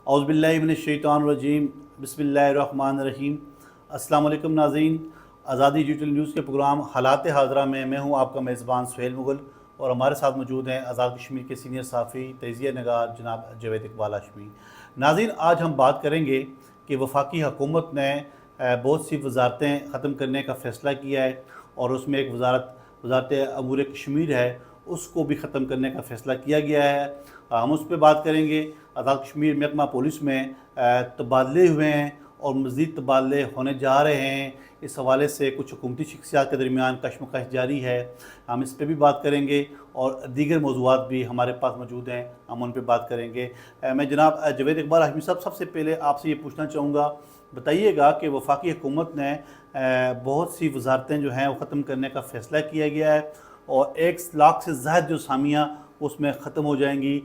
اعوذ باللہ من الشیطان الرجیم، بسم اللہ الرحمن الرحیم۔ السلام علیکم ناظرین، آزادی ڈیجیٹل نیوز کے پروگرام حالات حاضرہ میں ہوں آپ کا میزبان سہیل مغل، اور ہمارے ساتھ موجود ہیں آزاد کشمیر کے سینئر صحافی تجزیہ نگار جناب جاوید اقبال ہاشمی۔ ناظرین، آج ہم بات کریں گے کہ وفاقی حکومت نے بہت سی وزارتیں ختم کرنے کا فیصلہ کیا ہے، اور اس میں ایک وزارت امور کشمیر ہے، اس کو بھی ختم کرنے کا فیصلہ کیا گیا ہے۔ ہم اس پہ بات کریں گے۔ آزاد کشمیر محکمہ پولیس میں تبادلے ہوئے ہیں اور مزید تبادلے ہونے جا رہے ہیں، اس حوالے سے کچھ حکومتی شخصیات کے درمیان کشمکش جاری ہے، ہم اس پہ بھی بات کریں گے، اور دیگر موضوعات بھی ہمارے پاس موجود ہیں، ہم ان پہ بات کریں گے۔ میں جناب جاوید اقبال ہاشمی صاحب، سب سے پہلے آپ سے یہ پوچھنا چاہوں گا، بتائیے گا کہ وفاقی حکومت نے بہت سی وزارتیں جو ہیں وہ ختم کرنے کا فیصلہ کیا گیا ہے، اور 1,00,000 سے زائد جو اسامیاں اس میں ختم ہو جائیں گی۔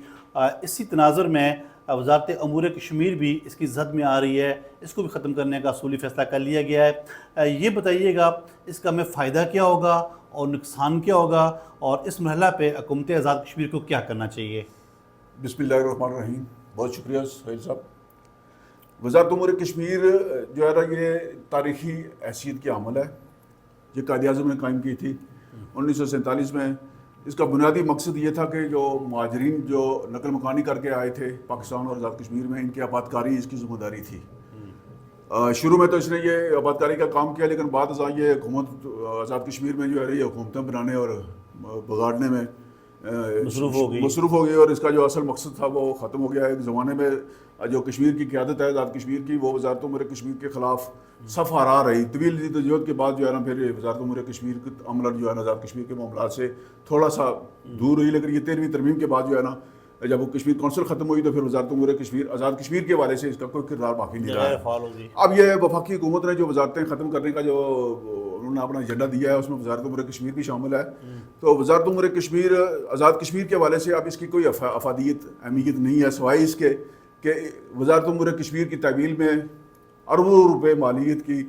اسی تناظر میں وزارت امور کشمیر بھی اس کی زد میں آ رہی ہے، اس کو بھی ختم کرنے کا اصولی فیصلہ کر لیا گیا ہے۔ یہ بتائیے گا اس کا ہمیں فائدہ کیا ہوگا اور نقصان کیا ہوگا، اور اس مرحلہ پہ حکومت آزاد کشمیر کو کیا کرنا چاہیے؟ بسم اللہ الرحمن الرحیم۔ بہت شکریہ سہیل صاحب۔ وزارت امور کشمیر جو ہے نا، یہ تاریخی حیثیت کی عمل ہے، یہ قائد اعظم نے قائم کی تھی 1947 میں۔ اس کا بنیادی مقصد یہ تھا کہ جو مہاجرین جو نقل مکانی کر کے آئے تھے پاکستان اور آزاد کشمیر میں، ان کی آبادکاری اس کی ذمہ داری تھی۔ شروع میں تو اس نے یہ آبادکاری کا کام کیا، لیکن بعد ازاں یہ حکومت آزاد کشمیر میں جو ہے یہ حکومتیں بنانے اور بگاڑنے میں مصروف ہو گئی، اور اس کا جو اصل مقصد تھا وہ ختم ہو گیا۔ ایک زمانے میں جو کشمیر کی قیادت ہے آزاد کشمیر کی، وہ وزارت امور کشمیر کے خلاف صف ہرا رہی۔ طویل جدوجہد کے بعد جو ہے نا پھر وزارت امور کشمیر کا عملہ جو ہے نا آزاد کشمیر کے معاملات سے تھوڑا سا دور ہوئی، لیکن یہ 13ویں ترمیم کے بعد جو ہے نا جب وہ کشمیر کونسل ختم ہوئی تو پھر وزارت امور کشمیر آزاد کشمیر کے حوالے سے اس کا کوئی کردار باقی نہیں رہا ہے۔ اب یہ وفاقی حکومت نے جو وزارتیں ختم کرنے کا جو انہوں نے اپنا ایجنڈا دیا ہے، اس میں وزارت امور کشمیر بھی شامل ہے۔ تو وزارت امور کشمیر آزاد کشمیر کے حوالے سے اب اس کی کوئی افادیت اہمیت نہیں ہے، سوائے اس کے کہ وزارت امور کشمیر کی تعمیل میں اربوں روپے مالیت کی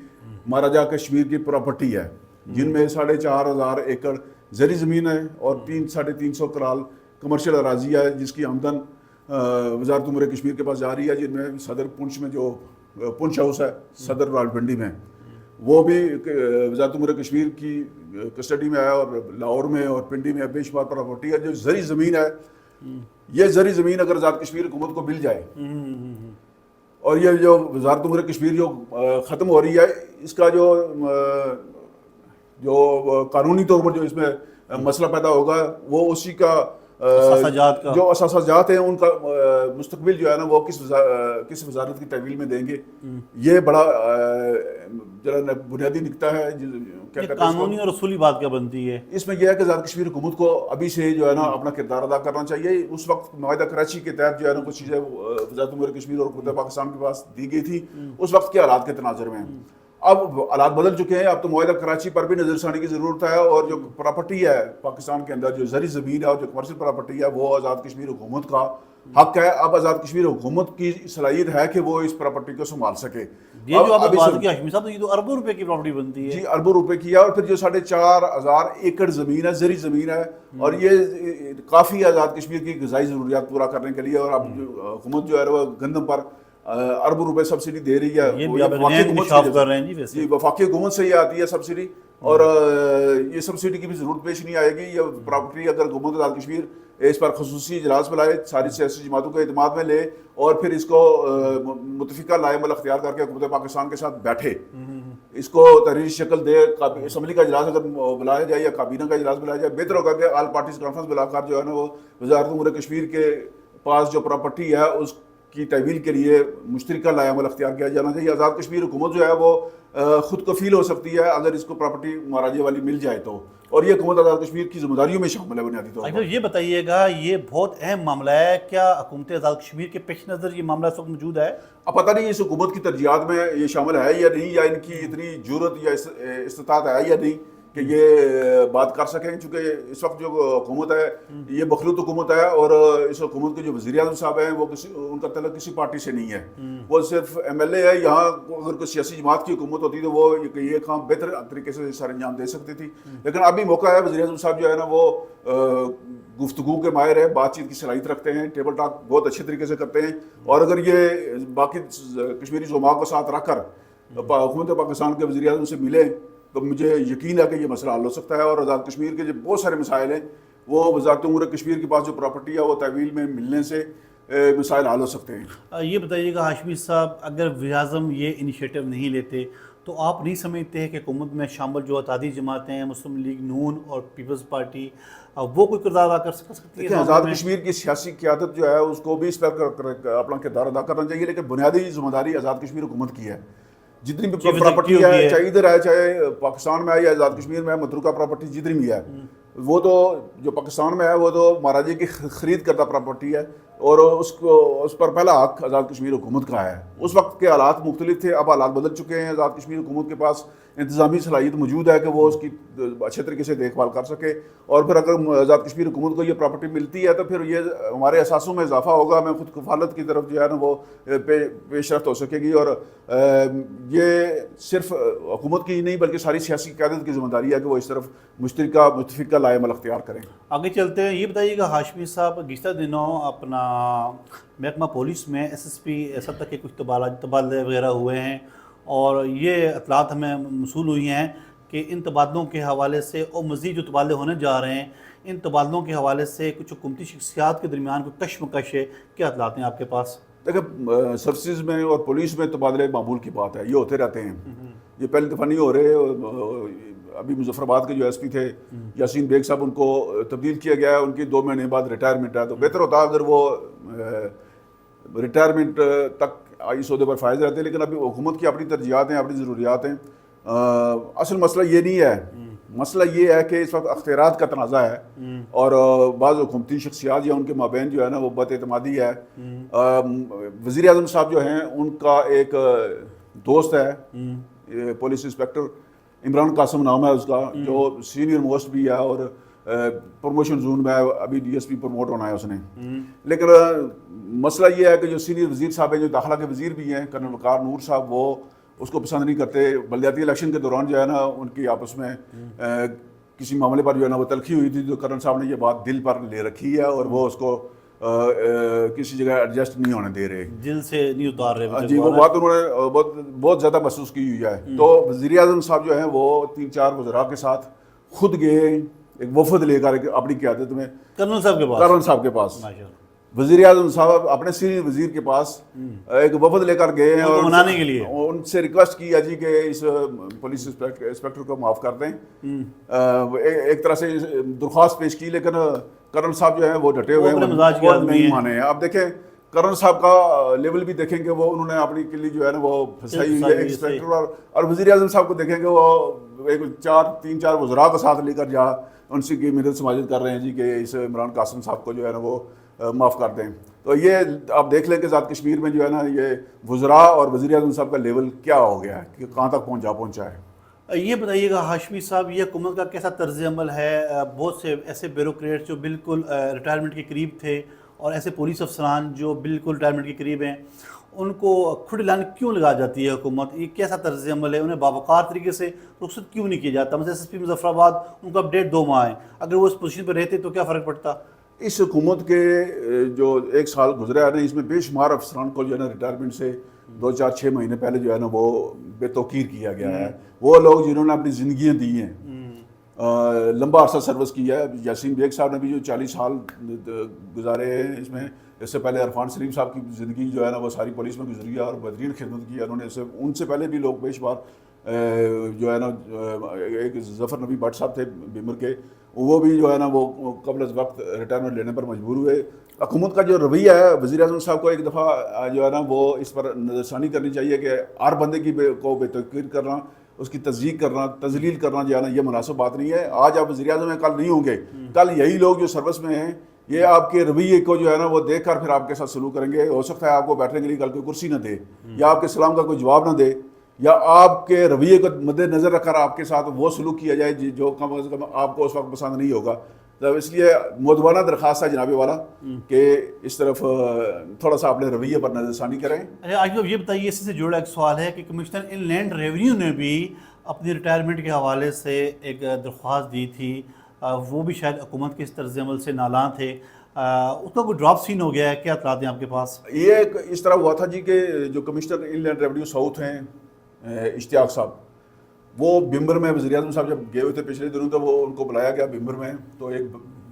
مہاراجہ کشمیر کی پراپرٹی ہے، جن میں 4,500 ایکڑ زرعی زمین ہے اور 350 کرال کمرشل اراضی ہے، جس کی آمدن وزارت امور کشمیر کے پاس جا رہی ہے، جن میں صدر پنچ میں جو پنچ ہاؤس ہے صدر راولپنڈی میں، وہ بھی وزارت امور کشمیر کی کسٹڈی میں ہے، اور لاہور میں اور پنڈی میں بے شمار پراپرٹی ہے۔ جو زرعی زمین ہے، یہ زرعی زمین اگر آزاد کشمیر حکومت کو مل جائے، اور یہ جو وزارت امور کشمیر جو ختم ہو رہی ہے، اس کا جو قانونی طور پر جو اس میں مسئلہ پیدا ہوگا، وہ اسی کا جو اثاثہ جات ہیں ان کا مستقبل جو ہے نا وہ کس وزارت کی تحویل میں دیں گے۔ یہ بڑا بنیادی نکتہ ہے۔ کیا کہتے ہیں قانونی اور اصولی بات کیا بنتی ہے اس میں؟ یہ ہے کہ آزاد کشمیر حکومت کو ابھی سے جو ہے نا اپنا کردار ادا کرنا چاہیے۔ اس وقت معاہدہ کراچی کے تحت جو ہے نا کچھ چیزیں وزارت امور کشمیر اور حکومت پاکستان کے پاس دی گئی تھی، اس وقت کے حالات کے تناظر میں۔ اب حالات بدل چکے ہیں، اب تو معاہدہ کراچی پر بھی نظر ثانی کی ضرورت ہے، اور جو پراپرٹی ہے پاکستان کے اندر، جو زرعی زمین ہے اور جو کمرشل پراپرٹی ہے، وہ آزاد کشمیر حکومت کا حق ہے۔ اب آزاد کشمیر حکومت کی صلاحیت ہے کہ وہ اس پراپرٹی کو سنبھال سکے۔ یہ جو آپ نے بات کی ہاشمی صاحب، یہ تو اربوں روپے کی پراپرٹی بنتی ہے۔ جی، اربوں روپے کی ہے، اور پھر جو 4,500 ایکڑ زمین ہے، زرعی زمین ہے، اور یہ کافی آزاد کشمیر کی غذائی ضروریات پورا کرنے کے لیے۔ اور اب حکومت جو ہے وہ گندم پر اربوں روپے سبسڈی دے رہی ہے، وفاقی حکومت سے یہ آتی ہے سبسڈی، اور یہ سبسڈی کی بھی ضرورت پیش نہیں آئے گی۔ یہ پراپرٹی اگر حکومت آزاد کشمیر اس پر خصوصی اجلاس بلائے، ساری سیاسی جماعتوں کے اعتماد میں لے، اور پھر اس کو متفقہ لائے عمل اختیار کر کے حکومت پاکستان کے ساتھ بیٹھے، اس کو تحریری شکل دے، اسمبلی کا اجلاس اگر بلایا جائے یا کابینہ کا اجلاس بلایا جائے، بہتر ہوگا کہ آل پارٹیز کانفرنس بلا کر جو ہے نا وہ وزارت امور کشمیر کے پاس جو پراپرٹی ہے اس کی تحویل کے لیے مشترکہ لائے عمل اختیار کیا جانا چاہیے۔ آزاد کشمیر حکومت جو ہے وہ خود کفیل ہو سکتی ہے اگر اس کو پراپرٹی مہاراجے والی مل جائے تو، اور یہ حکومت آزاد کشمیر کی ذمہ داریوں میں شامل ہے بنیادی طور پر۔ یہ بتائیے گا، یہ بہت اہم معاملہ ہے، کیا حکومت آزاد کشمیر کے پیش نظر یہ معاملہ اس وقت موجود ہے؟ اب پتہ نہیں اس حکومت کی ترجیحات میں یہ شامل ہے یا نہیں، یا ان کی اتنی جرت یا استطاعت ہے یا نہیں کہ یہ بات کر سکیں، چونکہ اس وقت جو حکومت ہے یہ مخلوط حکومت ہے، اور اس حکومت کے جو وزیر اعظم صاحب ہیں وہ ان کا تعلق کسی پارٹی سے نہیں ہے، وہ صرف ایم ایل اے ہے۔ یہاں اگر کوئی سیاسی جماعت کی حکومت ہوتی تو وہ یہ کام بہتر طریقے سے سر انجام دے سکتی تھی، لیکن ابھی موقع ہے۔ وزیر اعظم صاحب جو ہے نا وہ گفتگو کے ماہر ہیں، بات چیت کی صلاحیت رکھتے ہیں، ٹیبل ٹاک بہت اچھے طریقے سے کرتے ہیں، اور اگر یہ باقی کشمیری زعماء کو ساتھ رکھ کر حکومت پاکستان کے وزیر اعظم سے ملے تو مجھے یقین ہے کہ یہ مسئلہ حل ہو سکتا ہے، اور آزاد کشمیر کے جو بہت سارے مسائل ہیں وہ وزارت امور کشمیر کے پاس جو پراپرٹی ہے وہ تحویل میں ملنے سے مسائل حل ہو سکتے ہیں۔ یہ بتائیے گا ہاشمی صاحب، اگر وزیر اعظم یہ انیشیٹو نہیں لیتے تو آپ نہیں سمجھتے ہیں کہ حکومت میں شامل جو اتحادی جماعتیں ہیں، مسلم لیگ نون اور پیپلز پارٹی، وہ کوئی کردار ادا کر سکتی ہے؟ آزاد کشمیر کی سیاسی قیادت جو ہے اس کو بھی اس پر اپنا کردار ادا کرنا چاہیے، لیکن بنیادی ذمہ داری آزاد کشمیر حکومت کی ہے۔ جتنی بھی پراپرٹی ہے، چاہے ادھر ہے چاہے پاکستان میں ہے یا آزاد کشمیر میں ہے، متروکہ پراپرٹی جتنی بھی ہے وہ تو جو پاکستان میں ہے وہ تو مہاراجے کی خرید کردہ پراپرٹی ہے، اور اس پر پہلا حق آزاد کشمیر حکومت کا ہے۔ اس وقت کے حالات مختلف تھے، اب حالات بدل چکے ہیں، آزاد کشمیر حکومت کے پاس انتظامی صلاحیت موجود ہے کہ وہ اس کی اچھے طریقے سے دیکھ بھال کر سکے، اور پھر اگر آزاد کشمیر حکومت کو یہ پراپرٹی ملتی ہے تو پھر یہ ہمارے اثاثوں میں اضافہ ہوگا، ہمیں خود کفالت کی طرف جو ہے نا وہ پیش رفت ہو سکے گی، اور یہ صرف حکومت کی نہیں بلکہ ساری سیاسی قیادت کی ذمہ داری ہے کہ وہ اس طرف مشترکہ متفقہ لائے عمل اختیار کریں۔ آگے چلتے ہیں، یہ بتائیے گا ہاشمی صاحب، گزشتہ دنوں اپنا محکمہ پولیس میں ایس ایس پی سطح کے کچھ تبادلے وغیرہ ہوئے ہیں، اور یہ اطلاعات ہمیں موصول ہوئی ہیں کہ ان تبادلوں کے حوالے سے اور مزید جو تبادلے ہونے جا رہے ہیں ان تبادلوں کے حوالے سے کچھ حکومتی شخصیات کے درمیان کوئی کشمکش ہے، کیا اطلاعات ہیں آپ کے پاس؟ دیکھیں سروسز میں اور پولیس میں تبادلے معمول کی بات ہے، یہ ہوتے رہتے ہیں، یہ پہلی دفعہ نہیں ہو رہے۔ ابھی مظفر آباد کے جو ایس پی تھے یاسین بیگ صاحب، ان کو تبدیل کیا گیا ہے، ان کی 2 مہینے بعد ریٹائرمنٹ ہے، تو بہتر ہوتا اگر وہ ریٹائرمنٹ تک اس عہدے پر فائز رہتے، لیکن ابھی حکومت کی اپنی ترجیحات ہیں، اپنی ضروریات ہیں۔ اصل مسئلہ یہ نہیں ہے، مسئلہ یہ ہے کہ اس وقت اختیارات کا تنازع ہے، اور بعض حکومتی شخصیات یا ان کے مابین جو ہے نا وہ بد اعتمادی ہے۔ وزیر اعظم صاحب جو ہیں ان کا ایک دوست ہے پولیس انسپیکٹر عمران قاسم نام ہے اس کا، جو سینئر موسٹ بھی ہے، اور پروموشن زون میں ابھی ڈی ایس پی پروموٹ ہونا ہے اس نے، لیکن مسئلہ یہ ہے کہ جو سینئر وزیر صاحب ہیں، جو داخلہ کے وزیر بھی ہیں، کرنل وقار نور صاحب، وہ اس کو پسند نہیں کرتے۔ بلدیاتی الیکشن کے دوران جو ہے نا ان کی آپس میں کسی معاملے پر جو ہے نا وہ تلخی ہوئی تھی، جو کرنل صاحب نے یہ بات دل پر لے رکھی ہے، اور وہ اس کو کسی جگہ ایڈجسٹ نہیں ہونے دے رہے، دل سے نہیں اتار رہے۔ جی وہ بات انہوں نے بہت زیادہ محسوس کی ہوئی ہے۔ تو وزیر اعظم صاحب جو ہیں وہ 3-4 وزراء کے ساتھ خود گئے، ایک وفد لے کر اپنی قیادت میں کرنل صاحب کے پاس وزیر اعظم صاحب اپنے سینئر وزیر کے پاس ایک وفد لے کر گئے ہیں، اور منانے کے لیے ان سے ریکویسٹ کی ہے جی کہ اس پولیس انسپیکٹر کو معاف کر دیں، ایک طرح سے درخواست پیش کی، لیکن کرنل صاحب جو ہیں وہ ڈٹے ہوئے ہیں، وہ نہیں مانے ہیں۔ آپ دیکھیں کرنل صاحب کا لیول بھی دیکھیں کہ وہ انہوں نے اپنی کلی جو ہے نا وہ پھنسائی ہوئی ہے انسپیکٹر، اور وزیر اعظم صاحب کو دیکھیں کہ وہ ایک 3-4 وزراء کو ساتھ لے کر جا ان سے کی مدد سماجت کر رہے ہیں جی کہ اس عمران قاسم صاحب کو جو ہے نا وہ معاف کر دیں۔ تو یہ آپ دیکھ لیں کہ آزاد کشمیر میں جو ہے نا یہ وزراء اور وزیر اعظم صاحب کا لیول کیا ہو گیا ہے، کہ کہاں تک پہنچا ہے۔ یہ بتائیے گا ہاشمی صاحب، یہ حکومت کا کیسا طرز عمل ہے؟ بہت سے ایسے بیوروکریٹس جو بالکل ریٹائرمنٹ کے قریب تھے، اور ایسے پولیس افسران جو بالکل ریٹائرمنٹ کے قریب ہیں، ان کو کھڑی لائن کیوں لگا جاتی ہے حکومت؟ یہ کیسا طرز عمل ہے؟ انہیں باوقار طریقے سے رخصت کیوں نہیں کیا جاتا؟ مثلا ایس ایس پی مظفر آباد، ان کو اب 1.5-2 ماہ ہیں، اگر وہ اس پوزیشن پہ رہتے تو کیا فرق پڑتا؟ اس حکومت کے جو 1 سال گزرا ہے نا، اس میں بے شمار افسران کو جو ہے نا ریٹائرمنٹ سے 2-4-6 مہینے پہلے جو ہے نا وہ بے توقیر کیا گیا ہے۔ وہ لوگ جنہوں نے اپنی زندگیاں دی ہیں، لمبا عرصہ سروس کی ہے۔ یاسین بیگ صاحب نے بھی جو 40 سال گزارے ہیں اس میں، اس سے پہلے عرفان سلیم صاحب کی زندگی جو ہے نا وہ ساری پولیس میں گزری ہے اور بہترین خدمت کی ہے انہوں نے۔ ان سے پہلے بھی لوگ بے شمار جو ہے نا، ایک ظفر نبی بٹ صاحب تھے بیمر کے، وہ بھی جو ہے نا وہ قبل از وقت ریٹائرمنٹ لینے پر مجبور ہوئے۔ حکومت کا جو رویہ ہے، وزیر اعظم صاحب کو ایک دفعہ جو ہے نا وہ اس پر نظر ثانی کرنی چاہیے کہ ہر بندے کی کو بے توقیر کرنا، اس کی تصدیق کرنا، تذلیل کرنا جو ہے نا یہ مناسب بات نہیں ہے۔ آج آپ وزیر اعظم ہیں، کل نہیں ہوں گے، کل یہی لوگ جو سروس میں ہیں یہ آپ کے رویے کو جو ہے نا وہ دیکھ کر پھر آپ کے ساتھ سلوک کریں گے۔ ہو سکتا ہے آپ کو بیٹھنے کے لیے کل کوئی کرسی نہ دے، یا آپ کے سلام کا کوئی جواب نہ دے، یا آپ کے رویے کو مد نظر رکھ کر آپ کے ساتھ وہ سلوک کیا جائے جو کم از کم آپ کو اس وقت پسند نہیں ہوگا. تو اس لیے مؤدبانہ درخواست ہے جناب والا کہ اس طرف تھوڑا سا اپنے رویے پر نظر ثانی کریں. آج تو یہ بتائیے، اسی سے جڑا ایک سوال ہے کہ کمشنر ان لینڈ ریونیو نے بھی اپنی ریٹائرمنٹ کے حوالے سے ایک درخواست دی تھی، وہ بھی شاید حکومت کے اس طرز عمل سے نالاں تھے، اس کا کوئی ڈراپ سین ہو گیا ہے؟ کیا اطلاعات ہیں آپ کے پاس؟ یہ ایک اس طرح ہوا تھا جی کہ جو کمشنر ان لینڈ ریونیو ساؤتھ ہیں اشتیاق صاحب، وہ بمبر میں وزیر اعظم صاحب جب گئے ہوئے تھے پچھلے دنوں، تو وہ ان کو بلایا گیا بمبر میں، تو ایک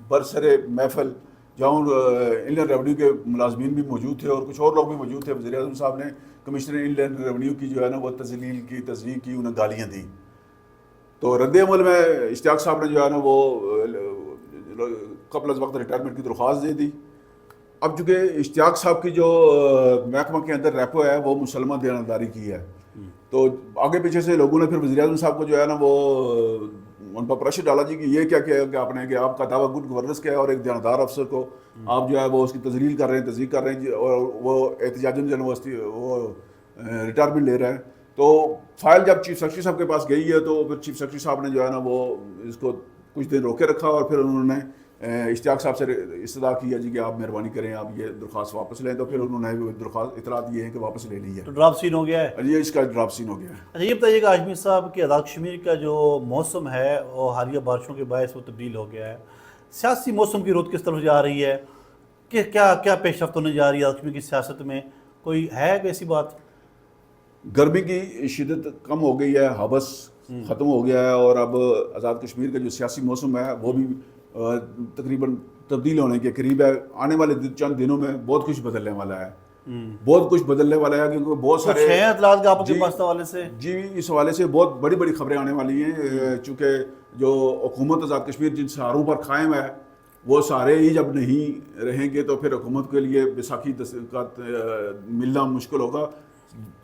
برسر محفل جہاں ان لینڈ ریونیو کے ملازمین بھی موجود تھے اور کچھ اور لوگ بھی موجود تھے. وزیر اعظم صاحب نے کمشنر ان لینڈ ریونیو کی جو ہے نا وہ تذلیل کی، تضحیق کی، انہیں گالیاں دی. تو رد عمل میں اشتیاق صاحب نے جو ہے نا وہ قبل از وقت ریٹائرمنٹ کی درخواست دے دی. اب چونکہ اشتیاق صاحب کی جو محکمہ کے اندر ریپو ہے وہ مسلمہ دیانتداری کی ہے، تو آگے پیچھے سے لوگوں نے پھر وزیر اعظم صاحب کو جو ہے نا وہ ان پر پریشر ڈالا جی کہ یہ کیا کیا کہ آپ نے، کہ آپ کا دعویٰ گڈ گورننس کیا ہے اور ایک دیانتدار افسر کو آپ جو ہے وہ اس کی تذلیل کر رہے ہیں، تضحیق کر رہے ہیں جی، اور وہ احتجاجاً یونیورسٹی وہ ریٹائرمنٹ لے رہے ہیں. تو فائل جب چیف سیکرٹری صاحب کے پاس گئی ہے تو پھر چیف سیکرٹری صاحب نے جو ہے نا وہ اس کو کچھ دن روکے رکھا اور پھر انہوں نے اشتیاق صاحب سے استدعا کیا جی کہ آپ مہربانی کریں آپ یہ درخواست واپس لیں. تو پھر انہوں نے درخواست اطلاع دی ہے کہ واپس لے لی ہے. تو ڈراپ سین ہو گیا ہے؟ یہ اس کا ڈراپ سین ہو گیا ہے. اچھا یہ بتائیے گا ہاشمی صاحب کہ آزاد کشمیر کا جو موسم ہے وہ حالیہ بارشوں کے باعث وہ تبدیل ہو گیا ہے، سیاسی موسم کی رخ کس طرف جا رہی ہے؟ کہ کیا پیش رفت ہونے جا رہی ہے آزاد کشمیر کی سیاست میں؟ کوئی ہے ایسی بات؟ گرمی کی شدت کم ہو گئی ہے، حبس ختم ہو گیا ہے، اور اب آزاد کشمیر کا جو سیاسی موسم ہے وہ بھی تقریباً تبدیل ہونے کے قریب ہے. آنے والے چند دنوں میں بہت کچھ بدلنے والا ہے، بہت کچھ بدلنے والا ہے، کیونکہ بہت سارے ہیں اطلاعات آپ کے پاس حوالے سے؟ جی اس حوالے سے بہت بڑی بڑی خبریں آنے والی ہیں. چونکہ جو حکومت آزاد کشمیر جن سہاروں پر قائم ہے وہ سارے ہی جب نہیں رہیں گے تو پھر حکومت کے لیے بیساکھی کا ملنا مشکل ہوگا.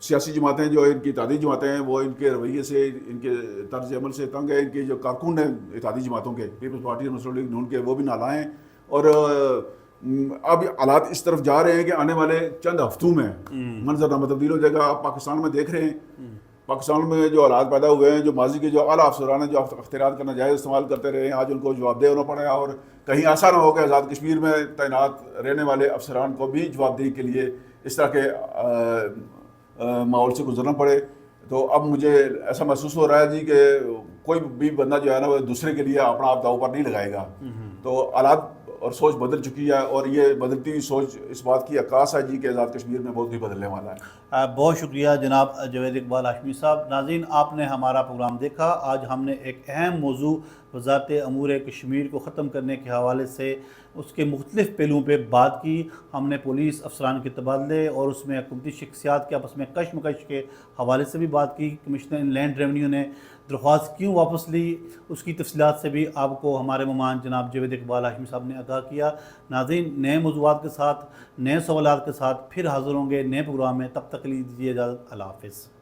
سیاسی جماعتیں جو ان کی اتحادی جماعتیں ہیں وہ ان کے رویے سے، ان کے طرز عمل سے تنگ ہے. ان کے جو کارکن ہیں اتحادی جماعتوں کے، پیپلز پارٹی اور مسلم لیگ نون کے، وہ بھی نالاں ہیں. اور اب حالات اس طرف جا رہے ہیں کہ آنے والے چند ہفتوں میں منظرنامہ تبدیل ہو جائے گا. آپ پاکستان میں دیکھ رہے ہیں، پاکستان میں جو حالات پیدا ہوئے ہیں، جو ماضی کے جو اعلیٰ افسران ہیں جو اختیارات کا ناجائز استعمال کرتے رہے ہیں، آج ان کو جواب دہ ہونا پڑا. اور کہیں ایسا نہ ہو کہ آزاد کشمیر میں تعینات رہنے والے افسران کو بھی جواب دہی کے لیے اس طرح کے ماحول سے گزرنا پڑے. تو اب مجھے ایسا محسوس ہو رہا ہے جی کہ کوئی بھی بندہ جو ہے نا وہ دوسرے کے لیے اپنا آپ داؤ پر نہیں لگائے گا. تو حالات اور سوچ بدل چکی ہے، اور یہ بدلتی ہوئی سوچ اس بات کی عکاس ہے جی کہ آزاد کشمیر میں بہت کچھ بدلنے والا ہے. بہت شکریہ جناب جاوید اقبال ہاشمی صاحب. ناظرین آپ نے ہمارا پروگرام دیکھا. آج ہم نے ایک اہم موضوع وزارت امور کشمیر کو ختم کرنے کے حوالے سے اس کے مختلف پہلوؤں پہ بات کی. ہم نے پولیس افسران کے تبادلے اور اس میں حکومتی شخصیات کے آپس میں کشمکش کے حوالے سے بھی بات کی. کمشنر ان لینڈ ریونیو نے درخواست کیوں واپس لی، اس کی تفصیلات سے بھی آپ کو ہمارے مہمان جناب جاوید اقبال ہاشمی صاحب نے آگاہ کیا. ناظرین نئے موضوعات کے ساتھ، نئے سوالات کے ساتھ پھر حاضر ہوں گے نئے پروگرام میں. تب تک کے لیے دیجیے اجازت. اللہ حافظ.